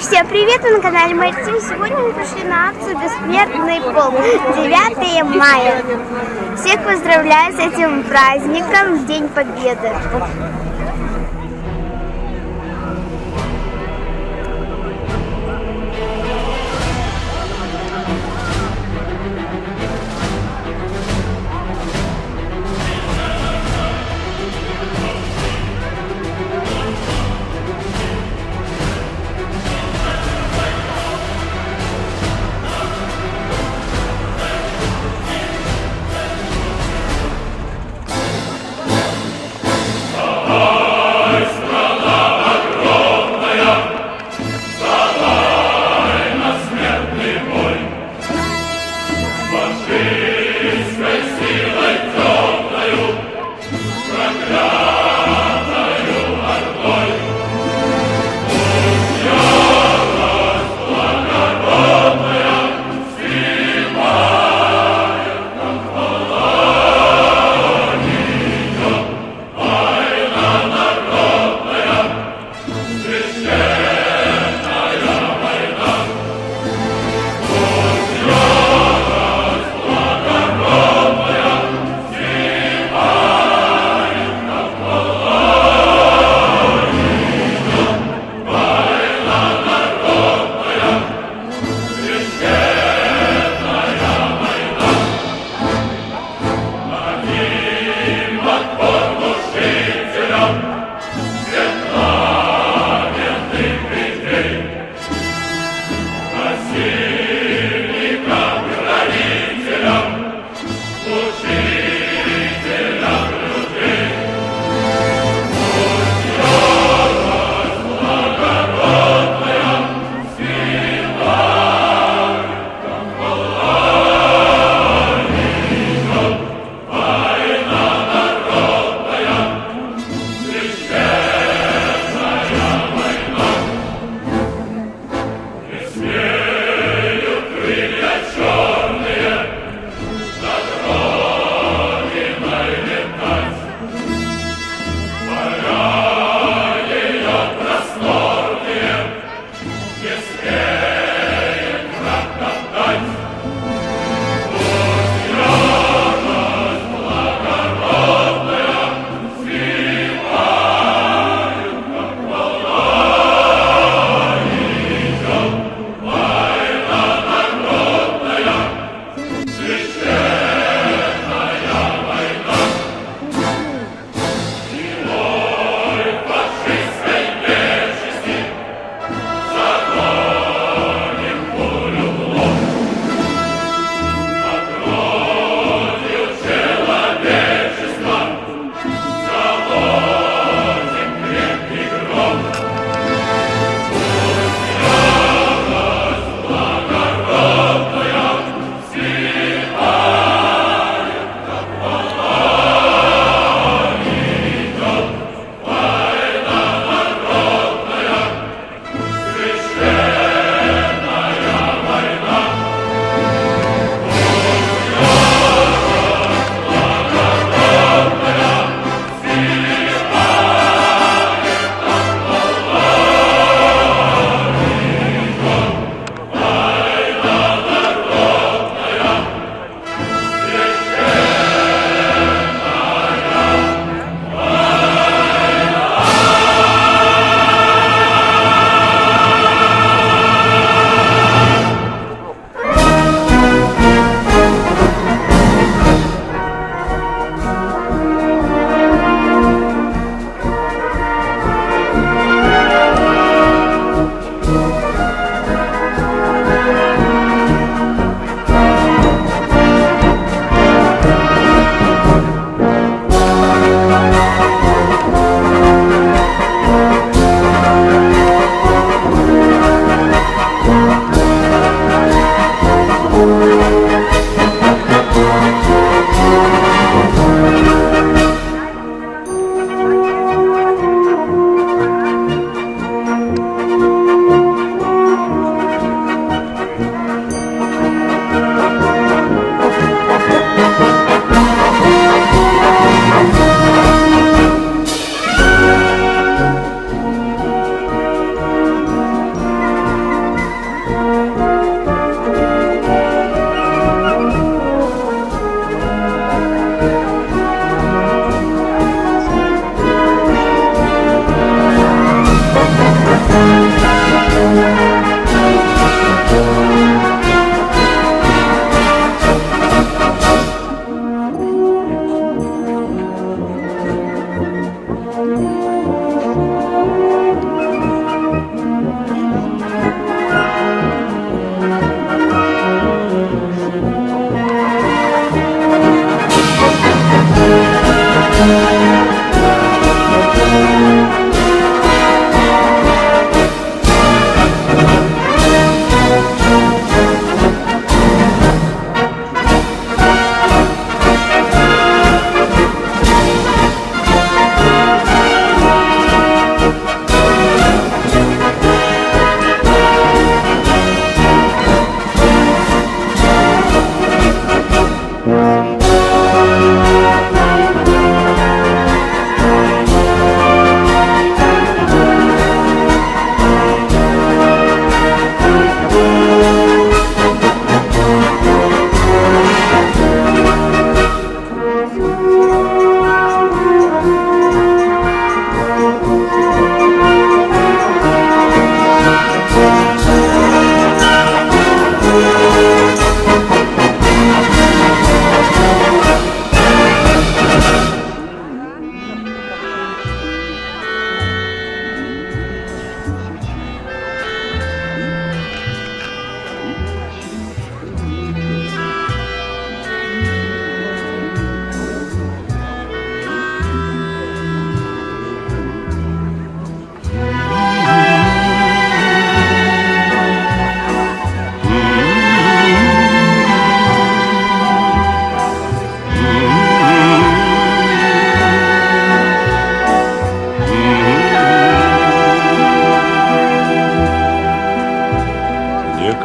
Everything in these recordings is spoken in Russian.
Всем привет, вы на канале Мартин. Сегодня мы пришли на акцию «Бессмертный полк» 9 мая. Всех поздравляю с этим праздником в День Победы.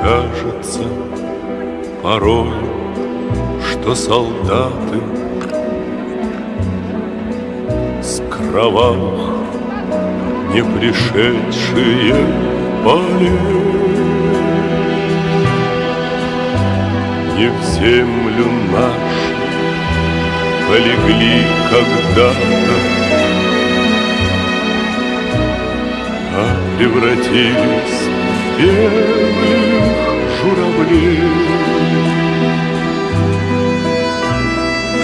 кажется порой, что солдаты с кровавых не пришедшие полей не в землю нашу полегли когда-то, а превратились в белых журавлей.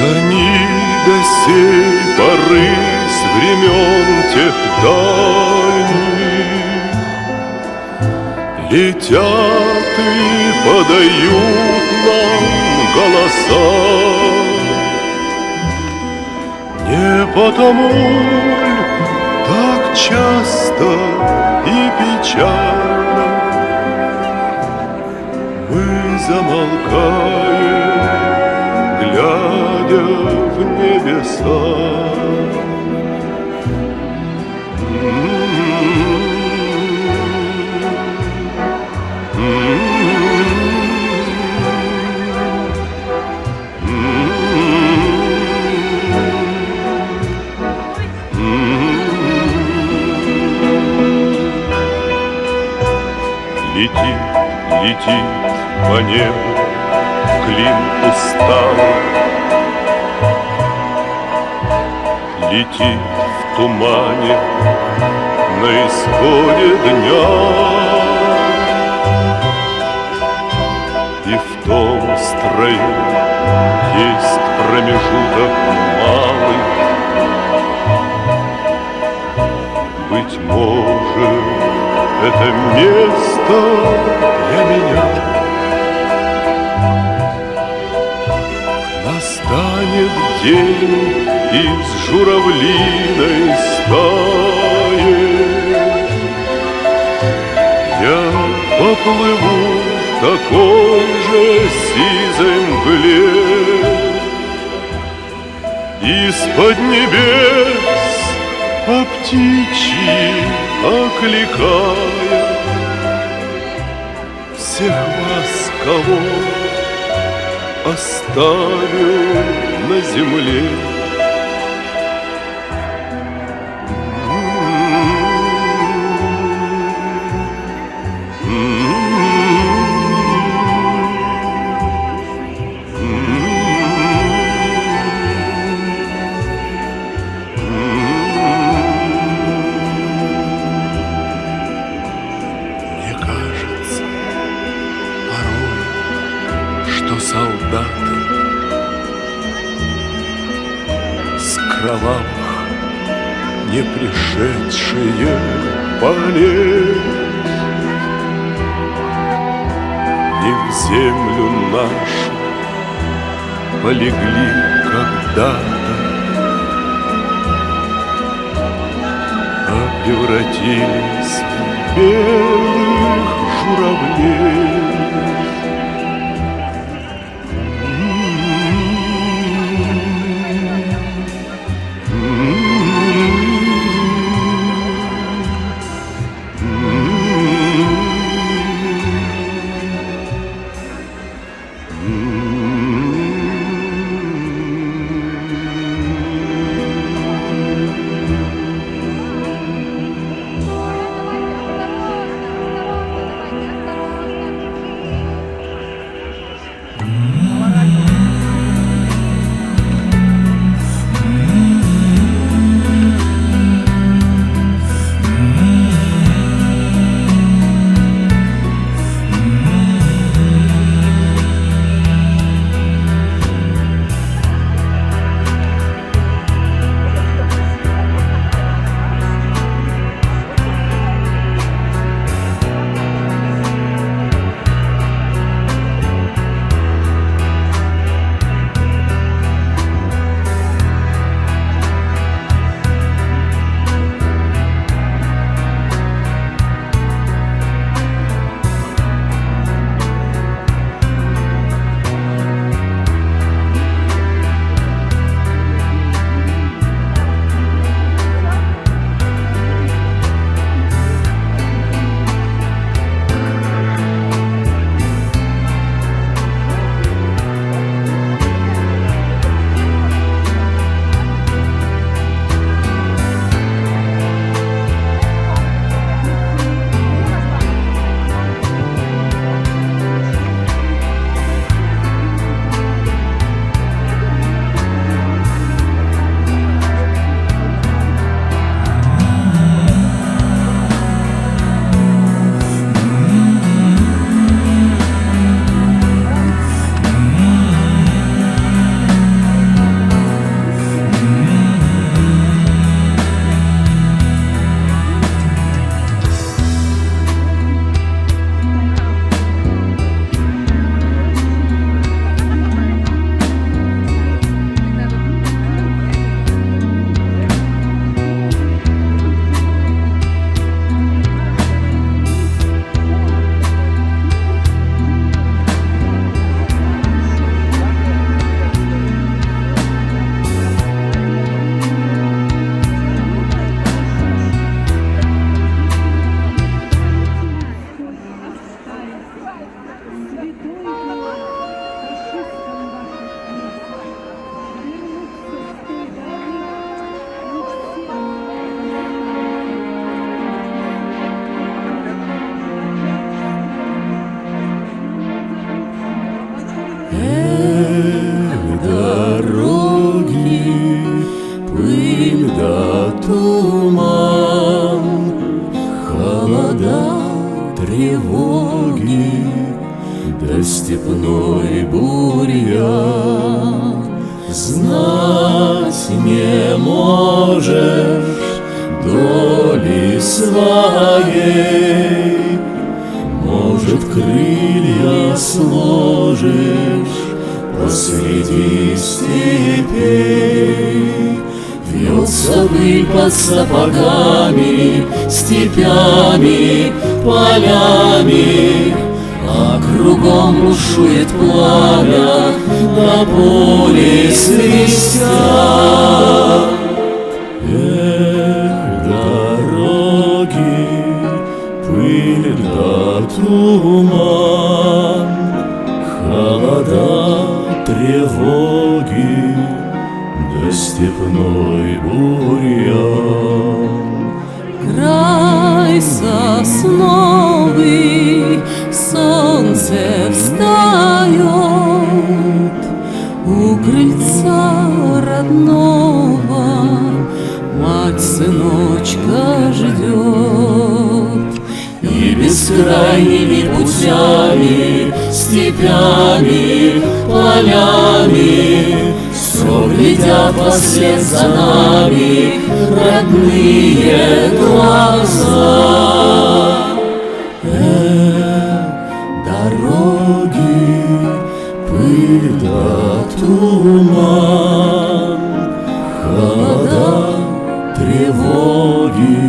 Они до сей поры с времен тех дальних летят и подают нам голоса. Не потому ль так часто и печально мы замолкаем, глядя в небеса. Летит, летит по небу клин усталый, летит в тумане на исходе дня, и в том строю есть промежуток малый. Быть может, это место для меня. Настанет день из журавлиной стаи, я поплыву в такой же сизой мгле, из-под небес по птичьи окликая всех вас, кого оставил на земле. Солдаты с кровавых не пришедшие полей не в землю нашу полегли когда-то, а превратились в белых журавлей. дороги, да степной бурьян. Знать не можешь доли своей, может, крылья сложишь посреди степей. Вьется быль под сапогами, степями, полями, а кругом бушует пламя, на поле свистят. Эх, дороги, пыль да туман, холода, тревоги, да степной бурьян. Край сосновый, солнце встает, у крыльца родного мать сыночка ждет. И бескрайними путями, степями, полями все глядят вслед за нами родные глаза. Дороги, пыль да туман, холода, тревоги,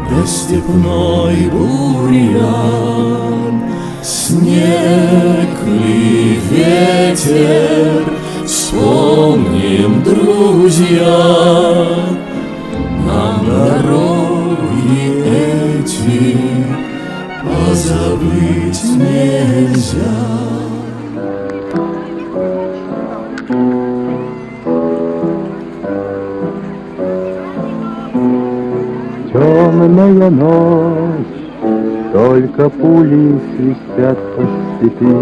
да степной бурьян. Снег ли, ветер, вспомним, друзья, нам дороги эти позабыть нельзя. Темная ночь, только пули свистят по степи,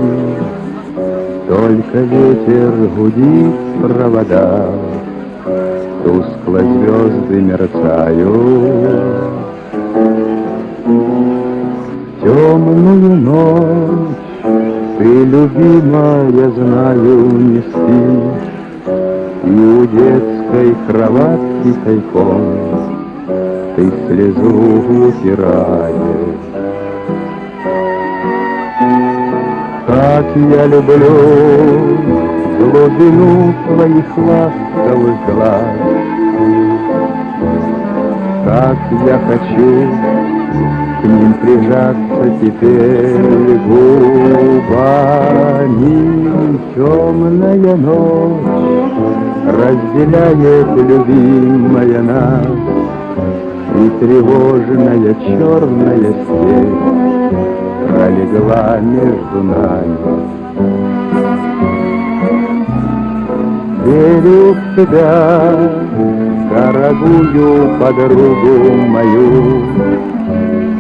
только ветер гудит в проводах, тускло звезды мерцают. Темную ночь ты, любимая, знаю, не спишь, и у детской кроватки тайком ты слезу утираешь. Как я люблю глубину твоих ласковых глаз, как я хочу к ним прижаться теперь губами. Темная ночь разделяет, любимая, нас, и тревожная черная степь пролегла между нами. Верю в тебя, дорогую подругу мою,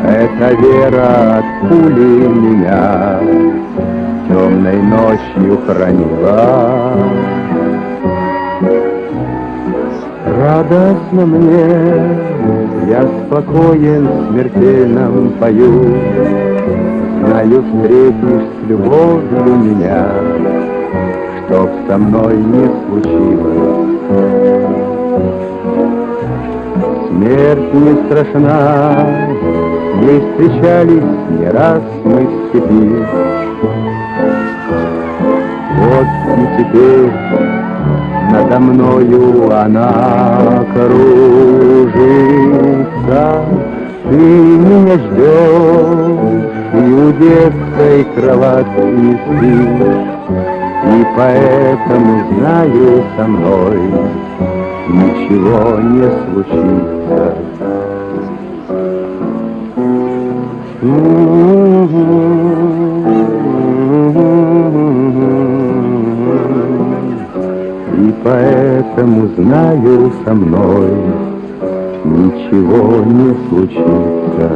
эта вера от пули меня темной ночью хранила. Радостно мне, я спокоен, в смертельном пою, знаю, встретишь с любовью меня, чтоб со мной не случилось. Смерть не страшна, с ней встречались не раз мы в степи. Вот и теперь надо мною она кружится. Ты меня ждешь, и у детской кроватки спишь, и поэтому знаю, со мной ничего не случится. И поэтому знаю, со мной ничего не случится.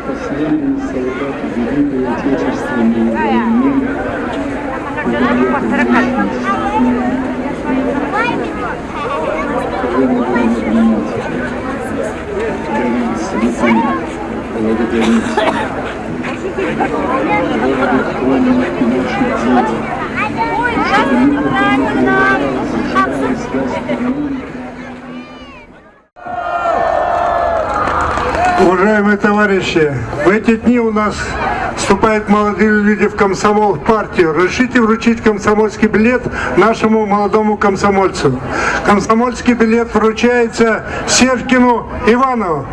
последний солдат Великой Отечественной войны Уважаемые товарищи, в эти дни у нас вступают молодые люди в комсомол, в партию. Разрешите вручить комсомольский билет нашему молодому комсомольцу. Комсомольский билет вручается Севкину Ивану,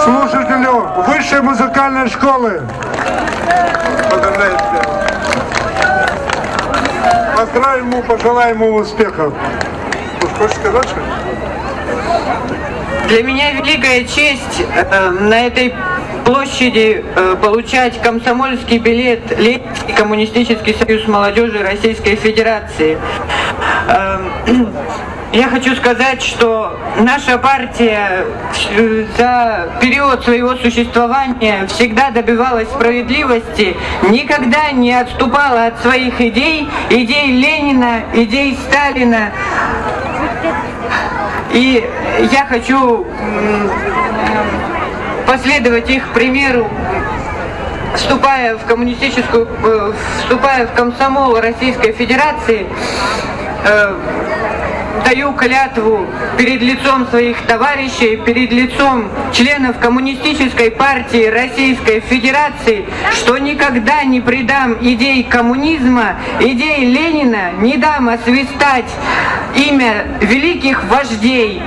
слушателю высшей музыкальной школы. Поздравим ему, пожелаем ему успехов. Хочешь сказать что-то? Для меня великая честь на этой площади получать комсомольский билет Ленинский коммунистический союз молодежи Российской Федерации. Я хочу сказать, что наша партия за период своего существования всегда добивалась справедливости, никогда не отступала от своих идей, идей Ленина, идей Сталина. И я хочу последовать их примеру, вступая в комсомол Российской Федерации, даю клятву перед лицом своих товарищей, перед лицом членов Коммунистической партии Российской Федерации, что никогда не предам идей коммунизма, идей Ленина, не дам освистать имя великих вождей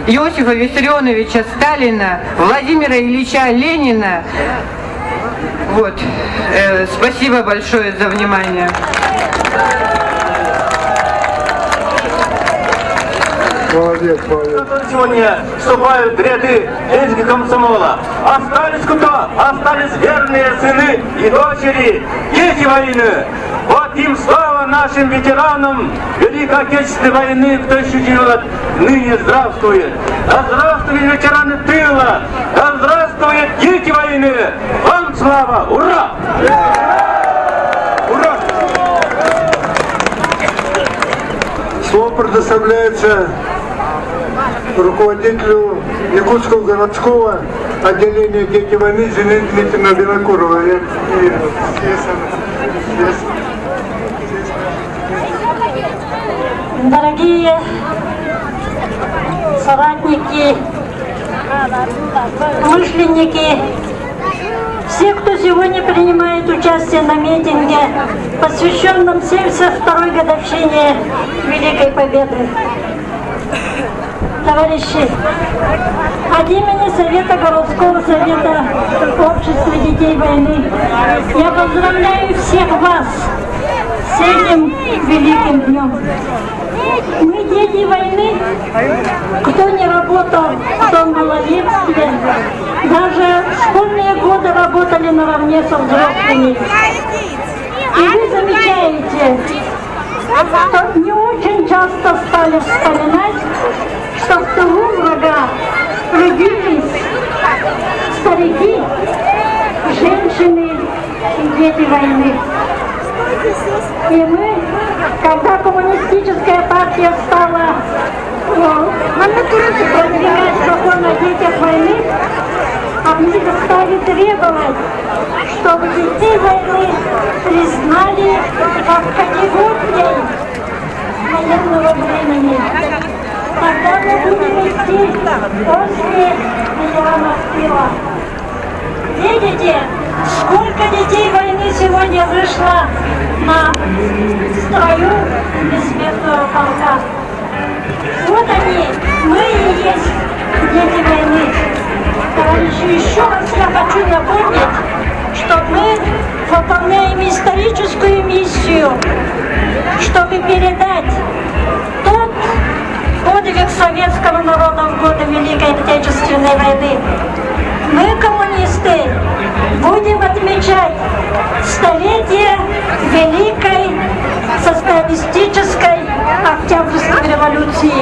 Иосифа Виссарионовича Сталина, Владимира Ильича Ленина. Вот. Спасибо большое за внимание. Молодец, молодец. Сегодня вступают в ряды Ленинского комсомола. Остались кто? Остались верные сыны и дочери, дети войны. Вот им слава нашим ветеранам Великой Отечественной войны, кто еще живет, ныне здравствует. Да здравствуют ветераны тыла, да здравствуют дети войны. Вам слава! Ура! Ура! Слово предоставляется руководителю Якутского городского отделения «Дети войны» Зинаиде Дмитриевне Винокуровой. Дорогие соратники, мышленники, все, кто сегодня принимает участие на митинге, посвященном 72-й годовщине Великой Победы. Товарищи, от имени Совета городского совета общества детей войны я поздравляю всех вас с этим великим днем. Мы дети войны, кто не работал, кто в малолетстве, даже в школьные годы работали наравне со взрослыми. И вы замечаете, что не очень часто стали вспоминать, что в тылу врага родились старики, женщины и дети войны. И мы, когда коммунистическая партия стала продвигать закон о детях войны, они стали требовать, чтобы детей войны признали как категорией военного времени. Тогда мы будем идти после миллионов пива. Видите, сколько детей войны сегодня вышло на строю бессмертного полка? Вот они, мы и есть дети войны. Товарищи, еще раз я хочу напомнить, что мы выполняем историческую миссию, чтобы передать тот подвиг советского народа в годы Великой Отечественной войны. Мы, коммунисты, будем отмечать столетие Великой социалистической Октябрьской революции.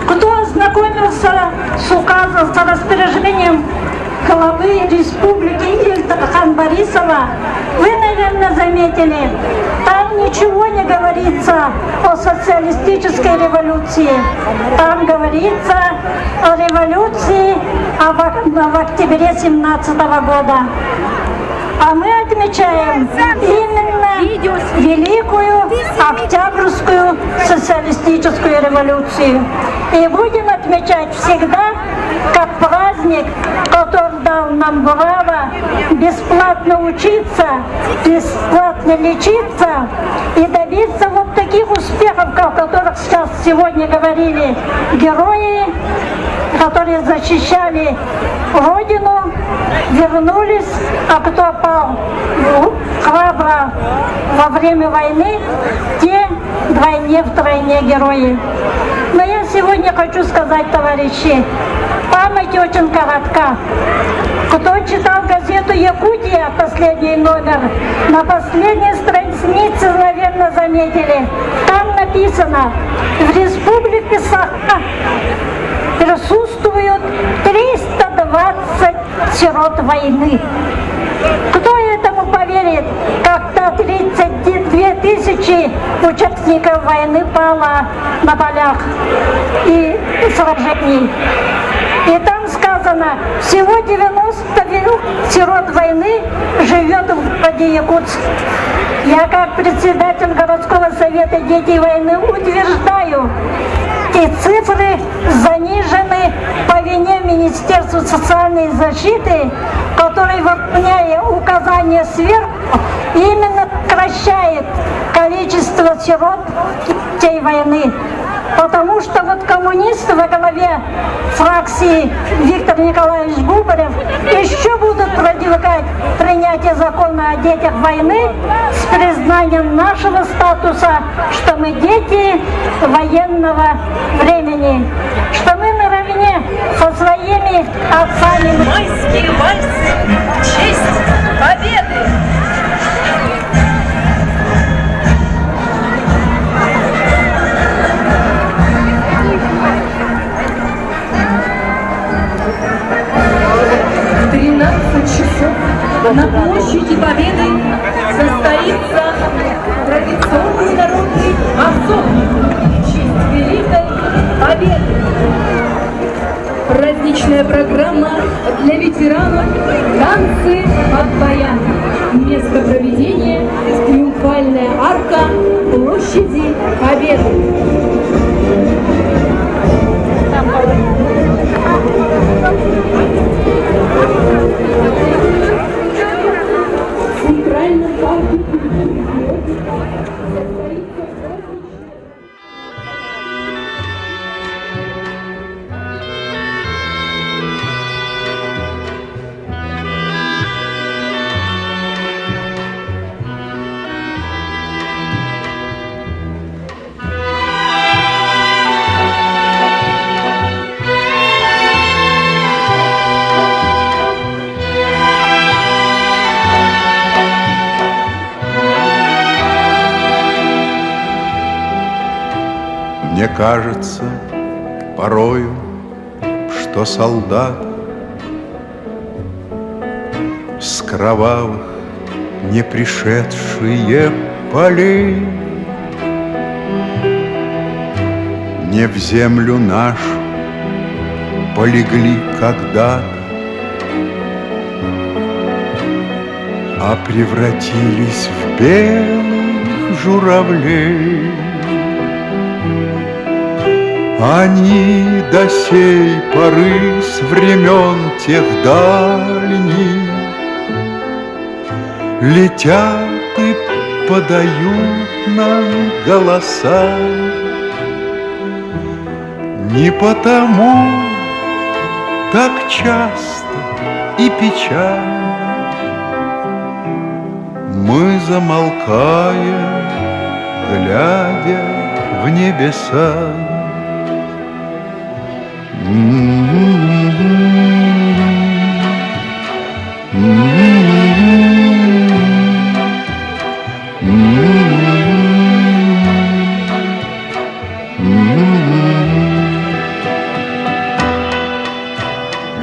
Кто ознакомился с указом, с распоряжением главы республики Ильхана Борисова, вы, наверное, заметили, там ничего не говорится о социалистической революции. Там говорится о революции в октябре 17 года. А мы отмечаем именно Великую Октябрьскую социалистическую революцию. И будем отмечать всегда как праздник, который дал нам право бесплатно учиться, бесплатно лечиться и добиться вот таких успехов, о которых сейчас сегодня говорили герои, которые защищали Родину, вернулись, а кто пал храбро во время войны, те вдвойне герои. Но я сегодня хочу сказать, товарищи, память очень коротка. Кто читал газету «Якутия», последний номер, на последней странице, наверное, заметили, там написано: в республике Саха присутствуют 320 сирот войны. Кто этому поверит, когда 32 тысячи участников войны пало на полях и сражений? И там сказано, всего 90 сирот войны живет в городе Якутск. Я как председатель городского совета детей войны утверждаю, эти цифры занижены по вине Министерства социальной защиты, который, выполняя указания сверху, именно сокращает количество сирот детей войны. Потому что вот коммунисты во главе фракции Виктор Николаевич Губарев еще будут продвигать принятие закона о детях войны с признанием нашего статуса, что мы дети военного времени, что мы наравне со своими отцами. Майские вальсы в честь победы! На площади Победы состоится традиционный народный массовник в честь Великой Победы. Праздничная программа для ветеранов, танцы под баян. Место проведения — Триумфальная арка, площадь площади Победы. В Центральном парке Мне кажется порою, что солдат с кровавых не пришедшие полей не в землю нашу полегли когда-то, а превратились в белых журавлей. Они до сей поры с времен тех дальних летят и подают нам голоса. Не потому так часто и печально мы замолкаем, глядя в небеса.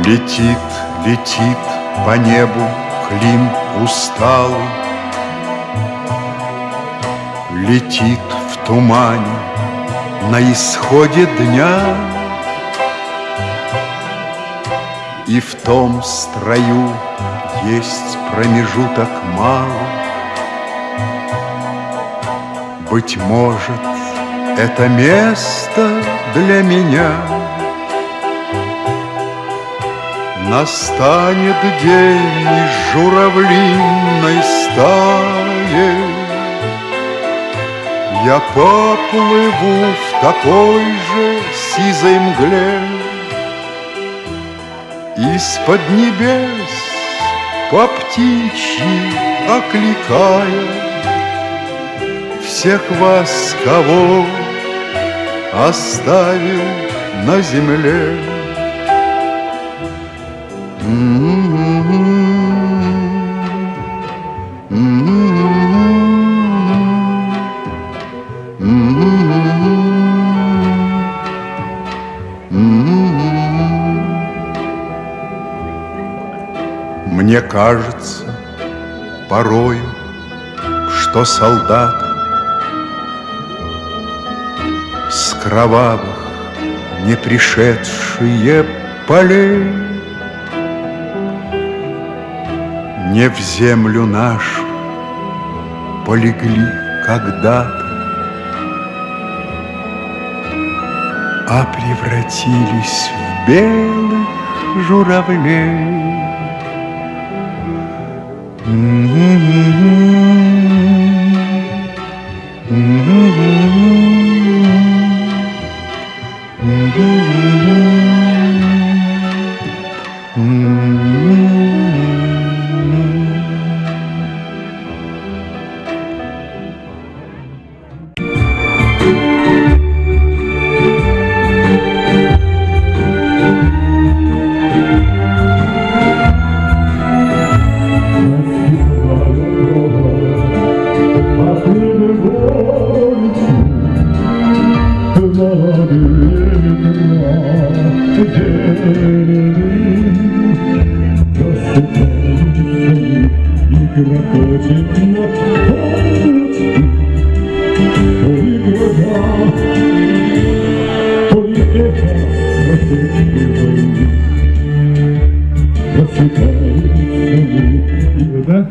Летит, летит по небу Клим усталый, летит в тумане на исходе дня. И в том строю есть промежуток малый. Быть может, это место для меня. Настанет день из журавлиной стаи, я поплыву в такой же сизой мгле. Из-под небес по птичьи окликая всех вас, кого оставил на земле. Мне кажется порою, что солдаты с кровавых не пришедшие полей не в землю нашу полегли когда-то, а превратились в белых журавлей. Да?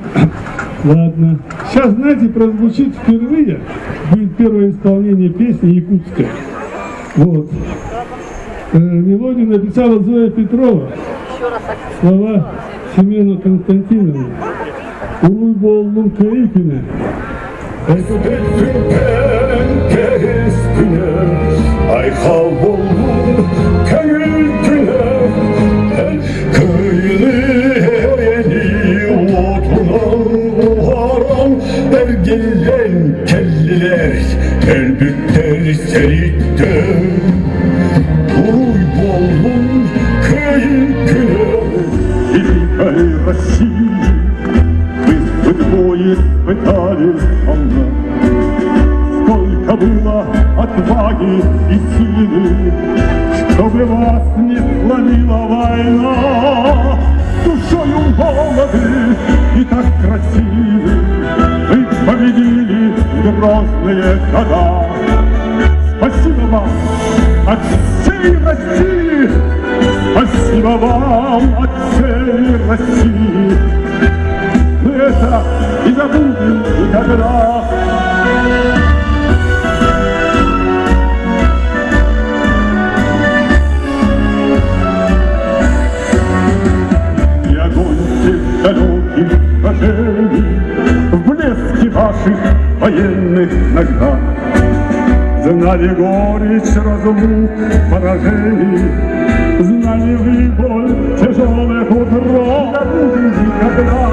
Ладно. Сейчас, знаете, прозвучит впервые, будет первое исполнение песни якутской. Вот. Мелодию написала Зоя Петрова. Слова Семена Константиновна. Уруй болдум кeyfine. Ayhal buldum köyüne, köylü yeni oturan uharam, dergelen kelliler, elbükler selikte. Uy buldum köyüne, великой России, вы судьбой испытали она. Сколько было отваги и силы, чтобы вас не сломила война. Душою молоды и так красивы, вы победили грозные года. Спасибо вам от всей России, спасибо вам от всей России. Мы это не забудем никогда. Далеких сражений, в блеске ваших военных наград. Знали горечь разлук поражений, знали вы боль тяжелых утрат, забудем никогда.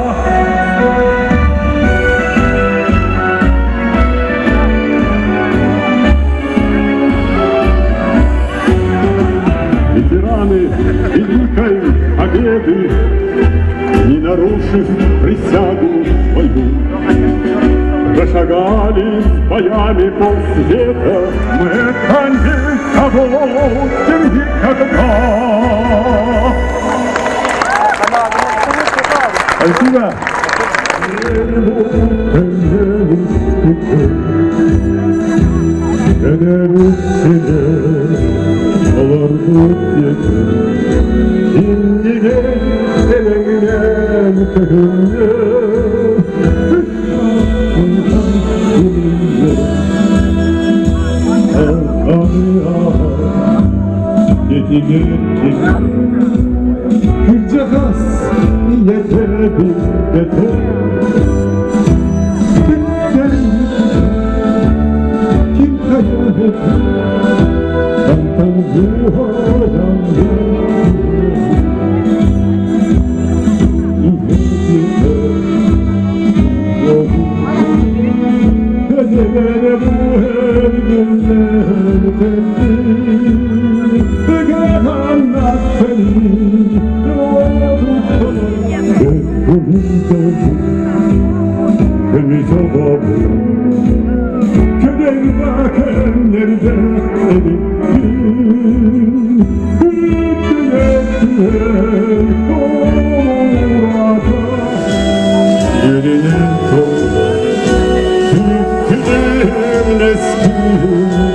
Ветераны великой победы, не нарушив присягу свою, зашагали с боями полсвета. Мы это не забудем никогда. Спасибо. Yerine çok, sevgilim eski.